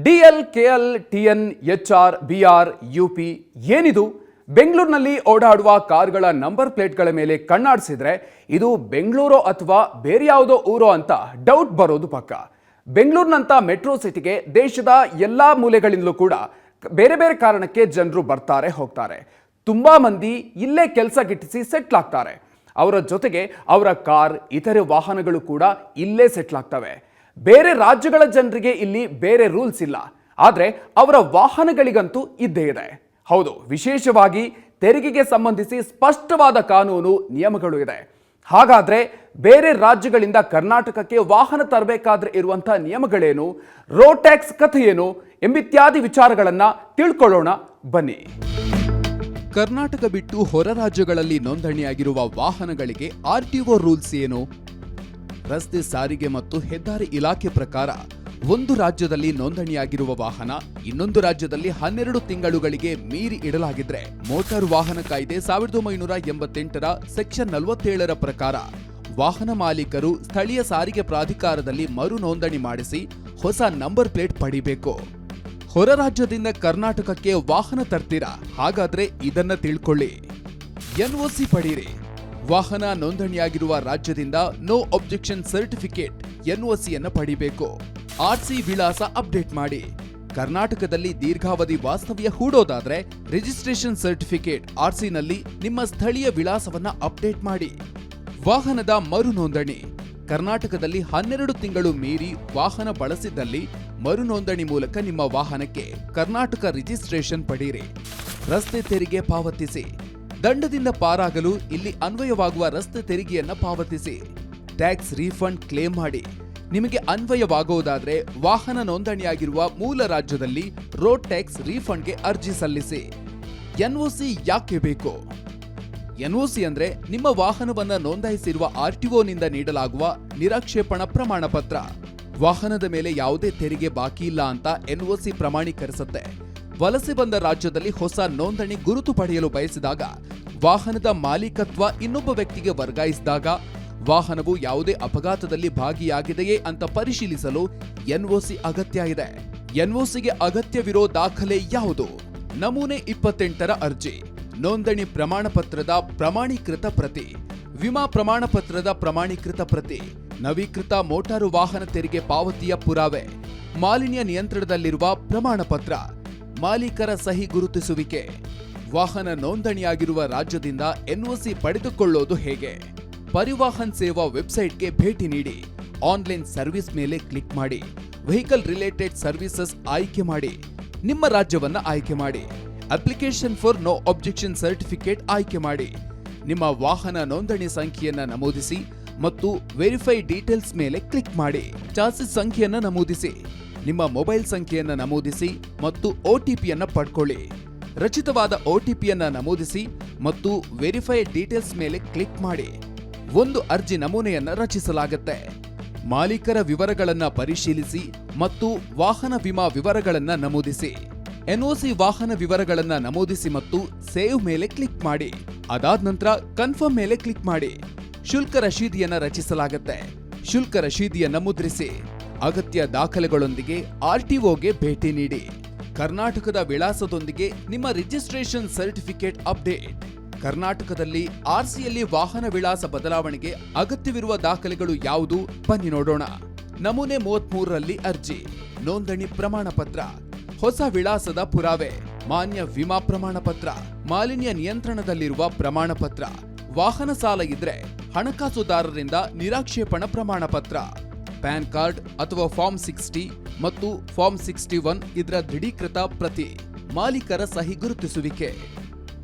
DL, KL, TN, HR, BR, UP ಏನಿದು? ಬೆಂಗಳೂರಿನಲ್ಲಿ ಓಡಾಡುವ ಕಾರುಗಳ ನಂಬರ್ ಪ್ಲೇಟ್ಗಳ ಮೇಲೆ ಕಣ್ಣಾಡಿಸಿದ್ರೆ ಇದು ಬೆಂಗಳೂರು ಅಥವಾ ಬೇರೆ ಯಾವುದೋ ಊರೋ ಅಂತ ಡೌಟ್ ಬರೋದು ಪಕ್ಕ. ಬೆಂಗಳೂರಿನಂತ ಮೆಟ್ರೋ ಸಿಟಿಗೆ ದೇಶದ ಎಲ್ಲಾ ಮೂಲೆಗಳಿಂದಲೂ ಕೂಡ ಬೇರೆ ಬೇರೆ ಕಾರಣಕ್ಕೆ ಜನರು ಬರ್ತಾರೆ ಹೋಗ್ತಾರೆ. ತುಂಬಾ ಮಂದಿ ಇಲ್ಲೇ ಕೆಲಸ ಗಿಟ್ಟಿಸಿ ಸೆಟ್ಲ್ ಆಗ್ತಾರೆ. ಅವರ ಜೊತೆಗೆ ಅವರ ಕಾರ್, ಇತರೆ ವಾಹನಗಳು ಕೂಡ ಇಲ್ಲೇ ಸೆಟ್ಲ್ ಆಗ್ತವೆ. ಬೇರೆ ರಾಜ್ಯಗಳ ಜನರಿಗೆ ಇಲ್ಲಿ ಬೇರೆ ರೂಲ್ಸ್ ಇಲ್ಲ, ಆದರೆ ಅವರ ವಾಹನಗಳಿಗಂತೂ ಇದ್ದೇ ಇದೆ. ಹೌದು, ವಿಶೇಷವಾಗಿ ತೆರಿಗೆಗೆ ಸಂಬಂಧಿಸಿ ಸ್ಪಷ್ಟವಾದ ಕಾನೂನು ನಿಯಮಗಳು ಇದೆ. ಹಾಗಾದ್ರೆ ಬೇರೆ ರಾಜ್ಯಗಳಿಂದ ಕರ್ನಾಟಕಕ್ಕೆ ವಾಹನ ತರಬೇಕಾದ್ರೆ ಇರುವಂತಹ ನಿಯಮಗಳೇನು, ರೋಡ್ ಟ್ಯಾಕ್ಸ್ ಕಥೆ ಏನು ಎಂಬಿತ್ಯಾದಿ ವಿಚಾರಗಳನ್ನ ತಿಳ್ಕೊಳ್ಳೋಣ ಬನ್ನಿ. ಕರ್ನಾಟಕ ಬಿಟ್ಟು ಹೊರ ರಾಜ್ಯಗಳಲ್ಲಿ ನೋಂದಣಿಯಾಗಿರುವ ವಾಹನಗಳಿಗೆ ಆರ್ಟಿಒ ರೂಲ್ಸ್ ಏನು? ರಸ್ತೆ ಸಾರಿಗೆ ಮತ್ತು ಹೆದ್ದಾರಿ ಇಲಾಖೆ ಪ್ರಕಾರ ಒಂದು ರಾಜ್ಯದಲ್ಲಿ ನೋಂದಣಿಯಾಗಿರುವ ವಾಹನ ಇನ್ನೊಂದು ರಾಜ್ಯದಲ್ಲಿ 12 ತಿಂಗಳುಗಳಿಗೆ ಮೀರಿ ಇಡಲಾಗಿದ್ರೆ ಮೋಟಾರು ವಾಹನ ಕಾಯ್ದೆ 1988ರ ಸೆಕ್ಷನ್ 47ರ ಪ್ರಕಾರ ವಾಹನ ಮಾಲೀಕರು ಸ್ಥಳೀಯ ಸಾರಿಗೆ ಪ್ರಾಧಿಕಾರದಲ್ಲಿ ಮರು ನೋಂದಣಿ ಮಾಡಿಸಿ ಹೊಸ ನಂಬರ್ ಪ್ಲೇಟ್ ಪಡಿಬೇಕು. ಹೊರ ರಾಜ್ಯದಿಂದ ಕರ್ನಾಟಕಕ್ಕೆ ವಾಹನ ತರ್ತೀರಾ? ಹಾಗಾದ್ರೆ ಇದನ್ನ ತಿಳ್ಕೊಳ್ಳಿ. ಎನ್ಒಸಿ ಪಡೀರಿ. ವಾಹನ ನೋಂದಣಿಯಾಗಿರುವ ರಾಜ್ಯದಿಂದ ನೋ ಅಬ್ಜೆಕ್ಷನ್ ಸರ್ಟಿಫಿಕೇಟ್ ಎನ್ಒಸಿಯನ್ನು ಪಡಿಬೇಕು. ಆರ್ಸಿ ವಿಳಾಸ ಅಪ್ಡೇಟ್ ಮಾಡಿ. ಕರ್ನಾಟಕದಲ್ಲಿ ದೀರ್ಘಾವಧಿ ವಾಸ್ತವ್ಯ ಹೂಡೋದಾದ್ರೆ ರಿಜಿಸ್ಟ್ರೇಷನ್ ಸರ್ಟಿಫಿಕೇಟ್ ಆರ್ಸಿನಲ್ಲಿ ನಿಮ್ಮ ಸ್ಥಳೀಯ ವಿಳಾಸವನ್ನ ಅಪ್ಡೇಟ್ ಮಾಡಿ. ವಾಹನದ ಮರು ನೋಂದಣಿ. ಕರ್ನಾಟಕದಲ್ಲಿ 12 ತಿಂಗಳು ಮೀರಿ ವಾಹನ ಬಳಸಿದ್ದಲ್ಲಿ ಮರು ನೋಂದಣಿ ಮೂಲಕ ನಿಮ್ಮ ವಾಹನಕ್ಕೆ ಕರ್ನಾಟಕ ರಿಜಿಸ್ಟ್ರೇಷನ್ ಪಡೀರಿ. ರಸ್ತೆ ತೆರಿಗೆ ಪಾವತಿಸಿ. ದಂಡದಿಂದ ಪಾರಾಗಲು ಇಲ್ಲಿ ಅನ್ವಯವಾಗುವ ರಸ್ತೆ ತೆರಿಗೆಯನ್ನ ಪಾವತಿಸಿ. ಟ್ಯಾಕ್ಸ್ ರೀಫಂಡ್ ಕ್ಲೇಮ್ ಮಾಡಿ. ನಿಮಗೆ ಅನ್ವಯವಾಗುವುದಾದ್ರೆ ವಾಹನ ನೋಂದಣಿಯಾಗಿರುವ ಮೂಲ ರಾಜ್ಯದಲ್ಲಿ ರೋಡ್ ಟ್ಯಾಕ್ಸ್ ರೀಫಂಡ್ಗೆ ಅರ್ಜಿ ಸಲ್ಲಿಸಿ. ಎನ್ಒಸಿ ಯಾಕೆ ಬೇಕು? ಎನ್ಒಸಿ ಅಂದ್ರೆ ನಿಮ್ಮ ವಾಹನವನ್ನ ನೋಂದಾಯಿಸಿರುವ ಆರ್ಟಿಒನಿಂದ ನೀಡಲಾಗುವ ನಿರಾಕ್ಷೇಪಣಾ ಪ್ರಮಾಣ ಪತ್ರ. ವಾಹನದ ಮೇಲೆ ಯಾವುದೇ ತೆರಿಗೆ ಬಾಕಿ ಇಲ್ಲ ಅಂತ ಎನ್ಒಸಿ ಪ್ರಮಾಣೀಕರಿಸುತ್ತೆ. ವಲಸೆ ಬಂದ ರಾಜ್ಯದಲ್ಲಿ ಹೊಸ ನೋಂದಣಿ ಗುರುತು ಪಡೆಯಲು ಬಯಸಿದಾಗ, ವಾಹನದ ಮಾಲೀಕತ್ವ ಇನ್ನೊಬ್ಬ ವ್ಯಕ್ತಿಗೆ ವರ್ಗಾಯಿಸಿದಾಗ, ವಾಹನವು ಯಾವುದೇ ಅಪಘಾತದಲ್ಲಿ ಭಾಗಿಯಾಗಿದೆಯೇ ಅಂತ ಪರಿಶೀಲಿಸಲು ಎನ್ಒಸಿ ಅಗತ್ಯ ಇದೆ. ಎನ್ಒಸಿಗೆ ಅಗತ್ಯವಿರೋ ದಾಖಲೆ ಯಾವುದು? ನಮೂನೆ 28ರ ಅರ್ಜಿ, ನೋಂದಣಿ ಪ್ರಮಾಣ ಪತ್ರದ ಪ್ರಮಾಣೀಕೃತ ಪ್ರತಿ, ವಿಮಾ ಪ್ರಮಾಣ ಪತ್ರದ ಪ್ರಮಾಣೀಕೃತ ಪ್ರತಿ, ನವೀಕೃತ ಮೋಟಾರು ವಾಹನ ತೆರಿಗೆ ಪಾವತಿಯ ಪುರಾವೆ, ಮಾಲಿನ್ಯ ನಿಯಂತ್ರಣದಲ್ಲಿರುವ ಪ್ರಮಾಣ ಪತ್ರ, ಮಾಲೀಕರ ಸಹಿ ಗುರುತಿಸುವಿಕೆ. ವಾಹನ ನೋಂದಣಿಯಾಗಿರುವ ರಾಜ್ಯದಿಂದ ಎನ್ಒಸಿ ಪಡೆದುಕೊಳ್ಳೋದು ಹೇಗೆ? ಪರಿವಾಹನ್ ಸೇವಾ ವೆಬ್ಸೈಟ್ಗೆ ಭೇಟಿ ನೀಡಿ. ಆನ್ಲೈನ್ ಸರ್ವಿಸ್ ಮೇಲೆ ಕ್ಲಿಕ್ ಮಾಡಿ. ವೆಹಿಕಲ್ ರಿಲೇಟೆಡ್ ಸರ್ವಿಸಸ್ ಆಯ್ಕೆ ಮಾಡಿ. ನಿಮ್ಮ ರಾಜ್ಯವನ್ನ ಆಯ್ಕೆ ಮಾಡಿ. Application for no objection certificate ಆಯ್ಕೆ ಮಾಡಿ. ನಿಮ್ಮ ವಾಹನ ನೋಂದಣಿ ಸಂಖ್ಯೆಯನ್ನ ನಮೂದಿಸಿ ಮತ್ತು ವೆರಿಫೈ ಡೀಟೇಲ್ಸ್ ಮೇಲೆ ಕ್ಲಿಕ್ ಮಾಡಿ. ಚಾಸಿಸ್ ಸಂಖ್ಯೆಯನ್ನ ನಮೂದಿಸಿ. ನಿಮ್ಮ ಮೊಬೈಲ್ ಸಂಖ್ಯೆಯನ್ನ ನಮೂದಿಸಿ ಮತ್ತು ಒಟಿಪಿಯನ್ನ ಪಡ್ಕೊಳ್ಳಿ. ರಚಿತವಾದ ಒಟಿಪಿಯನ್ನ ನಮೂದಿಸಿ ಮತ್ತು ವೆರಿಫೈ ಡೀಟೇಲ್ಸ್ ಮೇಲೆ ಕ್ಲಿಕ್ ಮಾಡಿ. ಒಂದು ಅರ್ಜಿ ನಮೂನೆಯನ್ನ ರಚಿಸಲಾಗುತ್ತೆ. ಮಾಲೀಕರ ವಿವರಗಳನ್ನ ಪರಿಶೀಲಿಸಿ ಮತ್ತು ವಾಹನ ವಿಮಾ ವಿವರಗಳನ್ನ ನಮೂದಿಸಿ. ಎನ್ಒಸಿ ವಾಹನ ವಿವರಗಳನ್ನ ನಮೂದಿಸಿ ಮತ್ತು ಸೇವ್ ಮೇಲೆ ಕ್ಲಿಕ್ ಮಾಡಿ. ಅದಾದ ನಂತರ ಕನ್ಫರ್ಮ್ ಮೇಲೆ ಕ್ಲಿಕ್ ಮಾಡಿ. ಶುಲ್ಕ ರಶೀದಿಯನ್ನ ರಚಿಸಲಾಗುತ್ತೆ. ಶುಲ್ಕ ರಶೀದಿಯನ್ನ ಮುದ್ರಿಸಿ. ಅಗತ್ಯ ದಾಖಲೆಗಳೊಂದಿಗೆ ಆರ್ಟಿಒಗೆ ಭೇಟಿ ನೀಡಿ. ಕರ್ನಾಟಕದ ವಿಳಾಸದೊಂದಿಗೆ ನಿಮ್ಮ ರಿಜಿಸ್ಟ್ರೇಷನ್ ಸರ್ಟಿಫಿಕೇಟ್ ಅಪ್ಡೇಟ್. ಕರ್ನಾಟಕದಲ್ಲಿ ಆರ್ಸಿಯಲ್ಲಿ ವಾಹನ ವಿಳಾಸ ಬದಲಾವಣೆಗೆ ಅಗತ್ಯವಿರುವ ದಾಖಲೆಗಳು ಯಾವುದು? ಬನ್ನಿ ನೋಡೋಣ. ನಮೂನೆ 33ರಲ್ಲಿ ಅರ್ಜಿ, ನೋಂದಣಿ ಪ್ರಮಾಣ ಪತ್ರ, ಹೊಸ ವಿಳಾಸದ ಪುರಾವೆ, ಮಾನ್ಯ ವಿಮಾ ಪ್ರಮಾಣ ಪತ್ರ, ಮಾಲಿನ್ಯ ನಿಯಂತ್ರಣದಲ್ಲಿರುವ ಪ್ರಮಾಣ ಪತ್ರ, ವಾಹನ ಸಾಲ ಇದ್ರೆ ಹಣಕಾಸುದಾರರಿಂದ ನಿರಾಕ್ಷೇಪಣಾ ಪ್ರಮಾಣ ಪತ್ರ, ಪ್ಯಾನ್ ಕಾರ್ಡ್ ಅಥವಾ ಫಾರ್ಮ್ 60 ಮತ್ತು ಫಾರ್ಮ್ 61 ಇದರ ದೃಢೀಕೃತ ಪ್ರತಿ, ಮಾಲೀಕರ ಸಹಿ ಗುರುತಿಸುವಿಕೆ.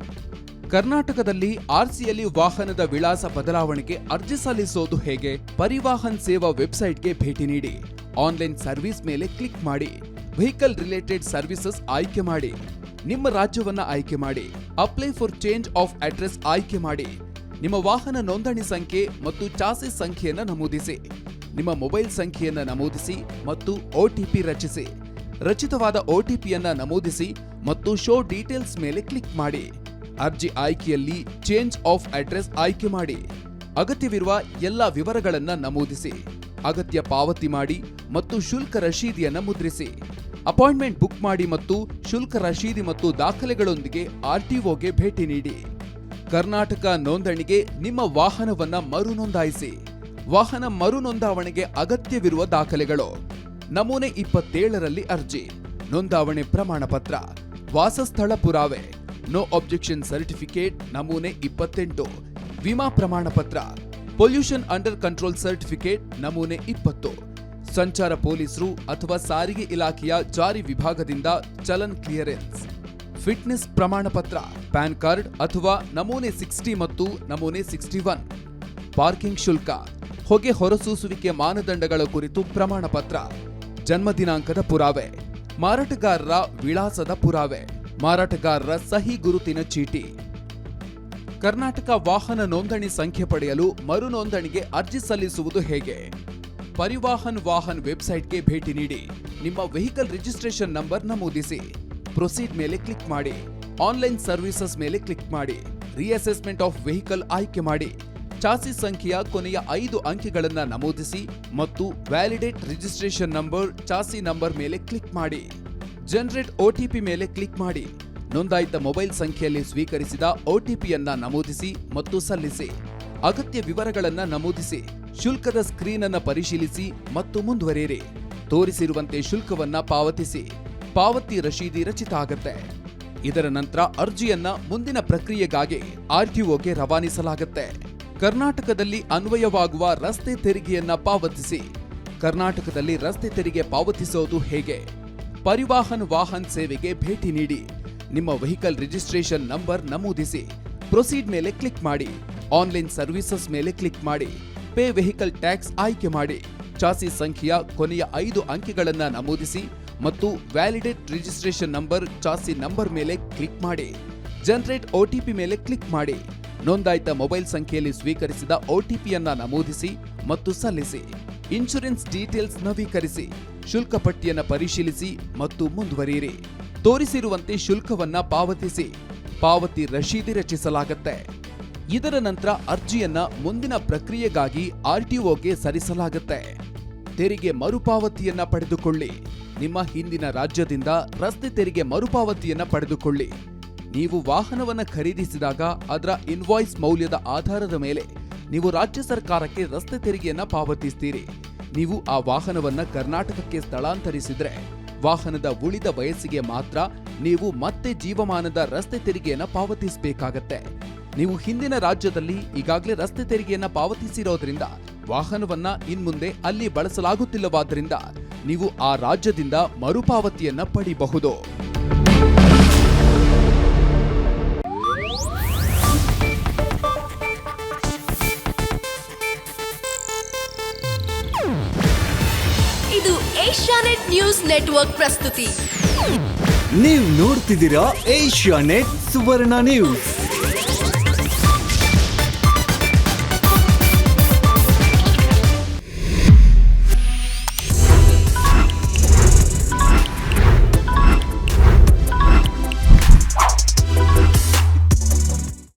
ಕರ್ನಾಟಕದಲ್ಲಿ ಆರ್ಸಿಯಲ್ಲಿ ವಾಹನದ ವಿಳಾಸ ಬದಲಾವಣೆಗೆ ಅರ್ಜಿ ಸಲ್ಲಿಸೋದು ಹೇಗೆ? ಪರಿವಾಹನ್ ಸೇವಾ ವೆಬ್ಸೈಟ್ಗೆ ಭೇಟಿ ನೀಡಿ. ಆನ್ಲೈನ್ ಸರ್ವಿಸ್ ಮೇಲೆ ಕ್ಲಿಕ್ ಮಾಡಿ. ವೆಹಿಕಲ್ ರಿಲೇಟೆಡ್ ಸರ್ವಿಸಸ್ ಆಯ್ಕೆ ಮಾಡಿ. ನಿಮ್ಮ ರಾಜ್ಯವನ್ನ ಆಯ್ಕೆ ಮಾಡಿ. Apply for change of address ಆಯ್ಕೆ ಮಾಡಿ. ನಿಮ್ಮ ವಾಹನ ನೋಂದಣಿ ಸಂಖ್ಯೆ ಮತ್ತು ಚಾಸಿಸ್ ಸಂಖ್ಯೆಯನ್ನು ನಮೂದಿಸಿ. ನಿಮ್ಮ ಮೊಬೈಲ್ ಸಂಖ್ಯೆಯನ್ನ ನಮೂದಿಸಿ ಮತ್ತು ಒಟಿಪಿ ರಚಿಸಿ. ರಚಿತವಾದ ಒಟಿಪಿಯನ್ನ ನಮೂದಿಸಿ ಮತ್ತು ಶೋ ಡೀಟೇಲ್ಸ್ ಮೇಲೆ ಕ್ಲಿಕ್ ಮಾಡಿ. ಅರ್ಜಿ ಆಯ್ಕೆಯಲ್ಲಿ ಚೇಂಜ್ ಆಫ್ ಅಡ್ರೆಸ್ ಆಯ್ಕೆ ಮಾಡಿ. ಅಗತ್ಯವಿರುವ ಎಲ್ಲ ವಿವರಗಳನ್ನ ನಮೂದಿಸಿ. ಅಗತ್ಯ ಪಾವತಿ ಮಾಡಿ ಮತ್ತು ಶುಲ್ಕ ರಶೀದಿಯನ್ನು ಮುದ್ರಿಸಿ. ಅಪಾಯಿಂಟ್ಮೆಂಟ್ ಬುಕ್ ಮಾಡಿ ಮತ್ತು ಶುಲ್ಕ ರಶೀದಿ ಮತ್ತು ದಾಖಲೆಗಳೊಂದಿಗೆ ಆರ್ಟಿಒಗೆ ಭೇಟಿ ನೀಡಿ. ಕರ್ನಾಟಕ ನೋಂದಣಿಗೆ ನಿಮ್ಮ ವಾಹನವನ್ನ ಮರು ನೋಂದಾಯಿಸಿ. ವಾಹನ ಮರು ನೋಂದಾವಣೆಗೆ ಅಗತ್ಯವಿರುವ ದಾಖಲೆಗಳು: ನಮೂನೆ 27ರಲ್ಲಿ ಅರ್ಜಿ, ನೋಂದಾವಣೆ ಪ್ರಮಾಣ ಪತ್ರ, ವಾಸಸ್ಥಳ ಪುರಾವೆ, ನೋ ಅಬ್ಜೆಕ್ಷನ್ ಸರ್ಟಿಫಿಕೇಟ್ ನಮೂನೆ 28, ವಿಮಾ ಪ್ರಮಾಣ ಪತ್ರ, ಪೊಲ್ಯೂಷನ್ ಅಂಡರ್ ಕಂಟ್ರೋಲ್ ಸರ್ಟಿಫಿಕೇಟ್ ನಮೂನೆ 20, ಸಂಚಾರ ಪೊಲೀಸರು ಅಥವಾ ಸಾರಿಗೆ ಇಲಾಖೆಯ ಜಾರಿ ವಿಭಾಗದಿಂದ ಚಲನ್ ಕ್ಲಿಯರೆನ್ಸ್, ಫಿಟ್ನೆಸ್ ಪ್ರಮಾಣ ಪತ್ರ, ಪ್ಯಾನ್ ಕಾರ್ಡ್ ಅಥವಾ ನಮೂನೆ 60 ಮತ್ತು ನಮೂನೆ 61, ಪಾರ್ಕಿಂಗ್ ಶುಲ್ಕ, ಹೊಗೆ ಹೊರಸೂಸುವಿಕೆ ಮಾನದಂಡಗಳ ಕುರಿತು ಪ್ರಮಾಣ ಪತ್ರ, ಜನ್ಮ ದಿನಾಂಕದ ಪುರಾವೆ, ಮಾರಾಟಗಾರರ ವಿಳಾಸದ ಪುರಾವೆ, ಮಾರಾಟಗಾರರ ಸಹಿ ಗುರುತಿನ ಚೀಟಿ. ಕರ್ನಾಟಕ ವಾಹನ ನೋಂದಣಿ ಸಂಖ್ಯೆ ಪಡೆಯಲು ಮರು ನೋಂದಣಿಗೆ ಅರ್ಜಿ ಸಲ್ಲಿಸುವುದು ಹೇಗೆ? ಪರಿವಾಹನ್ ವಾಹನ್ ವೆಬ್ಸೈಟ್ಗೆ ಭೇಟಿ ನೀಡಿ. ನಿಮ್ಮ ವೆಹಿಕಲ್ ರಿಜಿಸ್ಟ್ರೇಷನ್ ನಂಬರ್ ನಮೂದಿಸಿ. ಪ್ರೊಸೀಡ್ ಮೇಲೆ ಕ್ಲಿಕ್ ಮಾಡಿ. ಆನ್ಲೈನ್ ಸರ್ವಿಸಸ್ ಮೇಲೆ ಕ್ಲಿಕ್ ಮಾಡಿ. ರಿಅಸೆಸ್ಮೆಂಟ್ ಆಫ್ ವೆಹಿಕಲ್ ಆಯ್ಕೆ ಮಾಡಿ. ಚಾಸಿ ಸಂಖ್ಯೆಯ ಕೊನೆಯ 5 ಅಂಕಿಗಳನ್ನ ನಮೂದಿಸಿ ಮತ್ತು validate registration number chassis number ಮೇಲೆ ಕ್ಲಿಕ್ ಮಾಡಿ. ಜನರೇಟ್ OTP ಮೇಲೆ ಕ್ಲಿಕ್ ಮಾಡಿ. ನೋಂದಾಯಿತ ಮೊಬೈಲ್ ಸಂಖ್ಯೆಯಲ್ಲಿ ಸ್ವೀಕರಿಸಿದ OTPಯನ್ನ ನಮೂದಿಸಿ ಮತ್ತು ಸಲ್ಲಿಸಿ. ಅಗತ್ಯ ವಿವರಗಳನ್ನ ನಮೂದಿಸಿ. ಶುಲ್ಕದ ಸ್ಕ್ರೀನ್ ಅನ್ನ ಪರಿಶೀಲಿಸಿ ಮತ್ತು ಮುಂದುವರಿಯಿರಿ. ತೋರಿಸಿರುವಂತೆ ಶುಲ್ಕವನ್ನ ಪಾವತಿಸಿ. ಪಾವತಿ ರಶೀದಿ ರಚಿತ ಆಗುತ್ತೆ. ಇದರ ನಂತರ ಅರ್ಜಿಯನ್ನ ಮುಂದಿನ ಪ್ರಕ್ರಿಯೆಗಾಗಿ RTOಗೆ ರವಾನಿಸಲಾಗುತ್ತೆ. ಕರ್ನಾಟಕದಲ್ಲಿ ಅನ್ವಯವಾಗುವ ರಸ್ತೆ ತೆರಿಗೆಯನ್ನ ಪಾವತಿಸಿ. ಕರ್ನಾಟಕದಲ್ಲಿ ರಸ್ತೆ ತೆರಿಗೆ ಪಾವತಿಸೋದು ಹೇಗೆ? ಪರಿವಾಹನ್ ವಾಹನ್ ಸೇವೆಗೆ ಭೇಟಿ ನೀಡಿ. ನಿಮ್ಮ ವೆಹಿಕಲ್ ರಿಜಿಸ್ಟ್ರೇಷನ್ ನಂಬರ್ ನಮೂದಿಸಿ. ಪ್ರೊಸೀಡ್ ಮೇಲೆ ಕ್ಲಿಕ್ ಮಾಡಿ. ಆನ್ಲೈನ್ ಸರ್ವಿಸಸ್ ಮೇಲೆ ಕ್ಲಿಕ್ ಮಾಡಿ. ಪೇ ವೆಹಿಕಲ್ ಟ್ಯಾಕ್ಸ್ ಆಯ್ಕೆ ಮಾಡಿ. ಚಾಸಿ ಸಂಖ್ಯೆಯ ಕೊನೆಯ 5 ಅಂಕಿಗಳನ್ನ ನಮೂದಿಸಿ ಮತ್ತು validate registration number chassis number ಮೇಲೆ ಕ್ಲಿಕ್ ಮಾಡಿ. ಜನರೇಟ್ OTP ಮೇಲೆ ಕ್ಲಿಕ್ ಮಾಡಿ. ನೋಂದಾಯಿತ ಮೊಬೈಲ್ ಸಂಖ್ಯೆಯಲ್ಲಿ ಸ್ವೀಕರಿಸಿದ OTPಯನ್ನ ನಮೂದಿಸಿ ಮತ್ತು ಸಲ್ಲಿಸಿ. ಇನ್ಶೂರೆನ್ಸ್ ಡೀಟೇಲ್ಸ್ ನವೀಕರಿಸಿ. ಶುಲ್ಕ ಪಟ್ಟಿಯನ್ನ ಪರಿಶೀಲಿಸಿ ಮತ್ತು ಮುಂದುವರಿಯಿರಿ. ತೋರಿಸಿರುವಂತೆ ಶುಲ್ಕವನ್ನ ಪಾವತಿಸಿ. ಪಾವತಿ ರಶೀದಿ ರಚಿಸಲಾಗುತ್ತೆ. ಇದರ ನಂತರ ಅರ್ಜಿಯನ್ನ ಮುಂದಿನ ಪ್ರಕ್ರಿಯೆಗಾಗಿ RTOಗೆ ಸರಿಸಲಾಗುತ್ತೆ. ತೆರಿಗೆ ಮರುಪಾವತಿಯನ್ನ ಪಡೆದುಕೊಳ್ಳಿ. ನಿಮ್ಮ ಹಿಂದಿನ ರಾಜ್ಯದಿಂದ ರಸ್ತೆ ತೆರಿಗೆ ಮರುಪಾವತಿಯನ್ನ ಪಡೆದುಕೊಳ್ಳಿ. ನೀವು ವಾಹನವನ್ನ ಖರೀದಿಸಿದಾಗ ಅದರ ಇನ್ವಾಯ್ಸ್ ಮೌಲ್ಯದ ಆಧಾರದ ಮೇಲೆ ನೀವು ರಾಜ್ಯ ಸರ್ಕಾರಕ್ಕೆ ರಸ್ತೆ ತೆರಿಗೆಯನ್ನ ಪಾವತಿಸ್ತೀರಿ. ನೀವು ಆ ವಾಹನವನ್ನ ಕರ್ನಾಟಕಕ್ಕೆ ಸ್ಥಳಾಂತರಿಸಿದ್ರೆ ವಾಹನದ ಉಳಿದ ವಯಸ್ಸಿಗೆ ಮಾತ್ರ ನೀವು ಮತ್ತೆ ಜೀವಮಾನದ ರಸ್ತೆ ತೆರಿಗೆಯನ್ನ ಪಾವತಿಸಬೇಕಾಗತ್ತೆ. ನೀವು ಹಿಂದಿನ ರಾಜ್ಯದಲ್ಲಿ ಈಗಾಗಲೇ ರಸ್ತೆ ತೆರಿಗೆಯನ್ನ ಪಾವತಿಸಿರೋದ್ರಿಂದ ವಾಹನವನ್ನ ಇನ್ಮುಂದೆ ಅಲ್ಲಿ ಬಳಸಲಾಗುತ್ತಿಲ್ಲವಾದ್ರಿಂದ ನೀವು ಆ ರಾಜ್ಯದಿಂದ ಮರುಪಾವತಿಯನ್ನ ಪಡೆಯಬಹುದು. ಇದು ಏಷ್ಯಾನೆಟ್ ನ್ಯೂಸ್ ನೆಟ್ವರ್ಕ್ ಪ್ರಸ್ತುತಿ. ನೀವು ನೋಡ್ತಿದ್ದೀರಾ ಏಷ್ಯಾನೆಟ್ ಸುವರ್ಣ ನ್ಯೂಸ್.